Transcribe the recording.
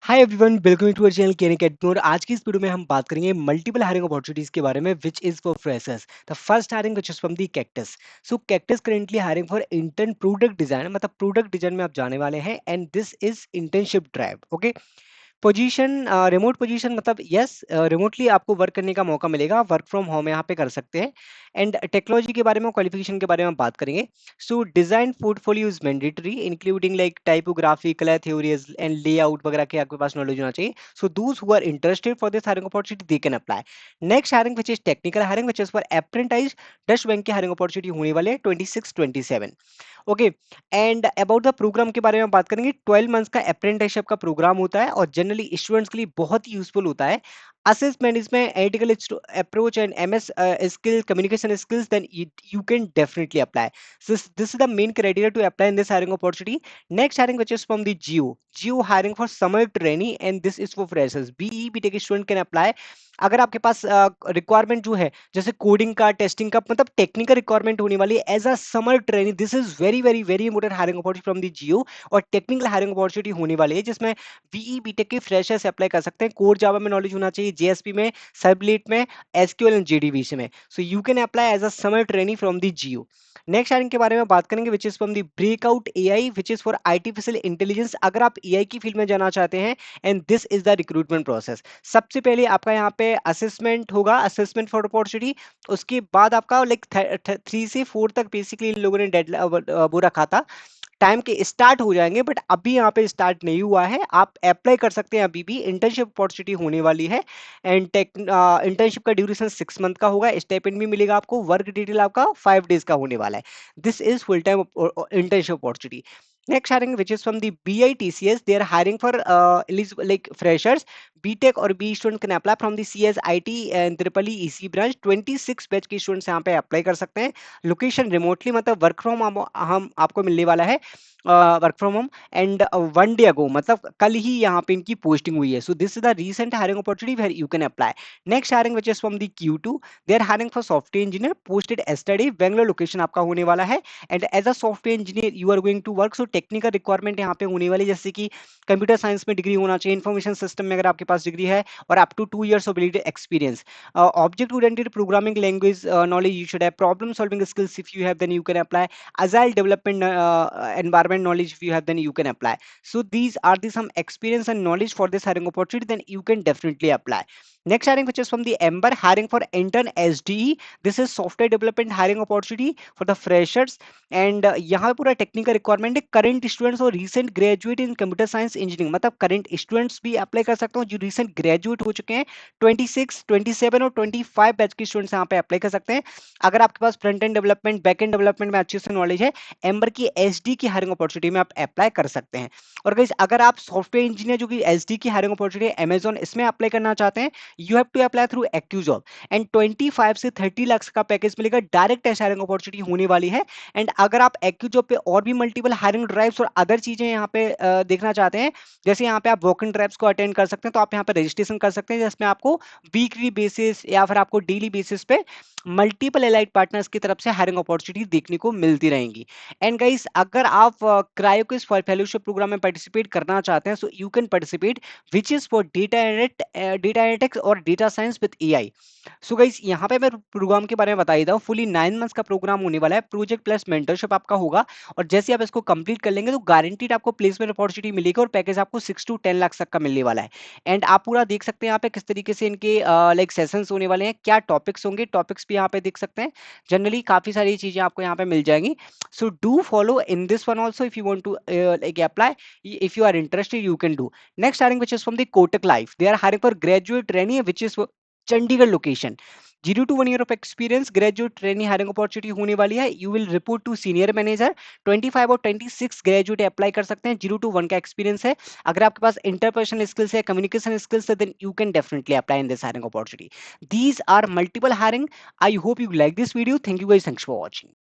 Hi everyone, welcome to our channel Kenik Edmore. आज की इस वीडियो में हम बात करेंगे मल्टीपल हायरिंग अपॉर्चुनिटीज के बारे में विच is for freshers. The first hiring which is from the cactus. So cactus currently hiring for intern product design, मतलब प्रोडक्ट डिजाइन में आप जाने वाले हैं and this is internship drive. Okay, position remote position, मतलब यस रिमोटली आपको work करने का मौका मिलेगा, वर्क फ्रॉम होम यहाँ पे कर सकते हैं। एंड टेक्नोलॉजी के बारे में, क्वालिफिकेशन के बारे में बात करेंगे। So design portfolio is mandatory including like typography, colour theories and layout वगैरह के आपके पास नॉलेज होना चाहिए। So those who are interested for this hiring opportunity they can apply. Next hiring which is technical hiring which is for apprentice. Deutsche Bank की hiring opportunity होने वाले 26-27। Okay, and about the programme के बारे में बात करेंगे। 12 months का apprenticeship का प्रोग्राम होता है और जनरली स्टूडेंट्स के लिए बहुत ही यूजफुल होता है। असेसमेंट इसमें ethical approach and MS skill communication skills, then you can definitely apply. So this is the main criteria to apply in this hiring opportunity. Next hiring which is from the Geo hiring for summer trainee and this is for freshers. BE BTech student can apply. अगर आपके पास requirement जो है जैसे coding का, testing का, मतलब technical requirement होने वाली है as a summer training, this is very very very important hiring opportunity from the Jio. और टेक्निकल हायरिंग अपॉर्चुनिटी होने वाली है जिसमें बीई बीटेक के फ्रेशर्स अप्लाई कर सकते हैं। कोर जावा में नॉलेज होना चाहिए, जेएसपी में, सबलेट में, एसक्यूएल एंड जेडीबीसी में। So you can apply as a summer training from the Jio. Next hiring के बारे में बात करेंगे which is from the breakout AI which is for artificial intelligence. अगर आप एआई की फील्ड में जाना चाहते हैं and this is the recruitment process. सबसे पहले आपका यहाँ पे असेसमेंट होगा, असेसमेंट फॉर अपॉर्चुनिटी। उसके बाद आपका लाइक 3 से 4 तक बेसिकली इन लोगों ने डेड वो रखा था, टाइम के स्टार्ट हो जाएंगे, बट अभी यहाँ पे स्टार्ट नहीं हुआ है। आप अप्लाई कर सकते हैं, अभी भी इंटर्नशिप अपॉर्चुनिटी होने वाली है। एंड इंटर्नशिप का ड्यूरेशन 6 मंथ का होगा। स्टाइपेंड भी मिलेगा आपको। वर्क डिटेल आपका 5 डेज का होने वाला है। This is full time internship opportunity. Next hiring which is from the BITCS, they are hiring for like freshers. BTech और B student can apply from the CS IT and Triple EC branch। 26 batch के students यहाँ पे apply कर सकते हैं। Location remotely, मतलब work from हम आपको मिलने वाला है, work from home. And 1 day ago, मतलब कल ही यहाँ पे इनकी पोस्टिंग हुई है। So this is the recent hiring opportunity where you can apply. Next hiring which is from the Q2, they are hiring for software engineer posted yesterday. Bangalore location आपका होने वाला है। And as a software engineer you are going to work. So technical requirement यहाँ पे होने वाली, जैसे कि कंप्यूटर साइंस में डिग्री होना चाहिए, इन्फॉर्मेशन सिस्टम में अगर आपके पास डिग्री है, और up to 2 years of experience. Object oriented programming language knowledge you should have, problem solving skills if you have, then you can apply. Agile development environment knowledge if you have, then you can apply. So these are the some experience and knowledge for this hiring opportunity, then you can definitely apply. Next hiring which is from the Ember, hiring for intern SDE. This is software development hiring opportunity for the freshers. And यहाँ पे पूरा technical requirement है। Current students और recent graduate in computer science engineering, मतलब current students भी apply कर सकते हो जो रीसेंट ग्रेजुएट हो चुके हैं। 26, 27 और 25 बैच के स्टूडेंट्स यहाँ पे अप्लाई कर सकते हैं। अगर आपके पास front end development, back end development में अच्छे से नॉलेज है, एम्बर की एसडी की हायरिंग अपॉर्चुनिटी में आप अप्लाई कर सकते हैं। और गाइस, अगर आप सॉफ्टवेयर इंजीनियर जो कि एसडी की हायरिंग अपॉर्चुनिटी अमेजॉन इसमें अप्लाई करना चाहते हैं, you have to apply through active job. And 25 से 30 लाख का पैकेज मिलेगा। डायरेक्ट हायरिंग अपॉर्चुनिटी होने वाली है। एंड अगर आप एक्टिव जॉब पे और भी मल्टीपल हायरिंग ड्राइव्स और अदर चीजें यहाँ पे देखना चाहते हैं, जैसे यहाँ पे आप वॉक इन ड्राइव्स को अटेंड कर सकते हैं, तो आप यहाँ पे रजिस्ट्रेशन कर सकते हैं, जिसमें आपको वीकली बेसिस या फिर आपको डेली बेसिस पे मल्टीपल एलाइड पार्टनर्स की तरफ से हायरिंग अपॉर्चुनिटी देखने को मिलती रहेंगी। एंड गाइस, अगर आप क्रायोकिस फेलोशिप प्रोग्राम में पार्टिसिपेट करना चाहते हैं, so you can participate which is for data analytics और data science with AI. So guys, यहाँ पे मैं प्रोग्राम के बारे में बता देता हूँ। फुली 9 मंथ्स का प्रोग्राम होने वाला है। प्रोजेक्ट प्लस मेंटरशिप आपका होगा, और जैसे आप इसको कंप्लीट कर लेंगे तो गारंटीड आपको प्लेसमेंट अपॉर्चुनिटी मिलेगी और पैकेज आपको 6 to 10 लाख तक का मिलने वाला है। एंड आप पूरा देख सकते हैं यहाँ पे किस तरीके से इनके लाइक सेशंस होने वाले हैं, क्या टॉपिक्स होंगे, टॉपिक्स भी यहाँ पे देख सकते हैं। जनरली काफी सारी चीजें आपको यहाँ पे मिल जाएंगी। So do follow in this one also if you want to like apply, if you are interested you can do. Next hiring which is from the Kotak Life, they are hiring for graduate trainee which is Chandigarh location. 0 to 1 year of experience graduate trainee hiring opportunity होने वाली है। You will report to senior manager. 25 और 26 graduate apply कर सकते हैं। 0 to 1 का experience है। अगर आपके पास इंटरपर्सनल स्किल्स है, कम्युनिकेशन स्किल्स है, then you can definitely apply in this hiring opportunity. These are multiple hiring. I hope you like this video. Thank you guys, thanks for watching.